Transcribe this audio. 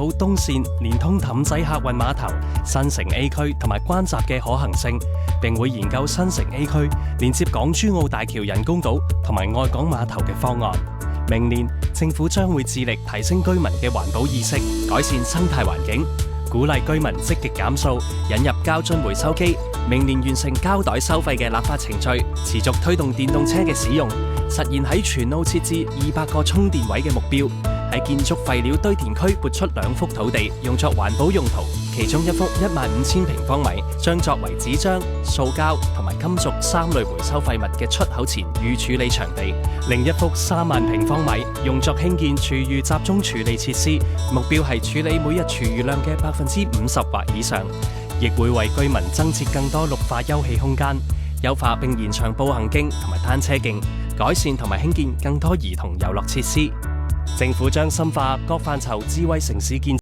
好東線連通氹仔客運碼頭、新城 A 區同埋關閘嘅可行性，並會研究新城 A 區連接港珠澳大橋人工島同埋愛港碼頭嘅方案。明年政府將會致力提升居民嘅環保意識，改善生態環境，鼓勵居民積極減塑，引入膠樽回收機。明年完成膠袋收費嘅立法程序，持續推動電動車嘅使用，實現喺全澳設置200個充電位嘅目標。喺建築廢料堆填區撥出2幅土地，用作環保用途，其中1幅15000平方米將作為紙張、塑膠同埋金屬3類回收廢物嘅出口前預處理場地，另1幅3萬平方米用作興建廚餘集中處理設施，目標係處理每日廚餘量嘅50%或以上，亦會為居民增設更多綠化休憩空間，優化並延長步行徑同埋單車徑，改善同埋興建更多兒童遊樂設施。政府將深化各範疇智慧城市建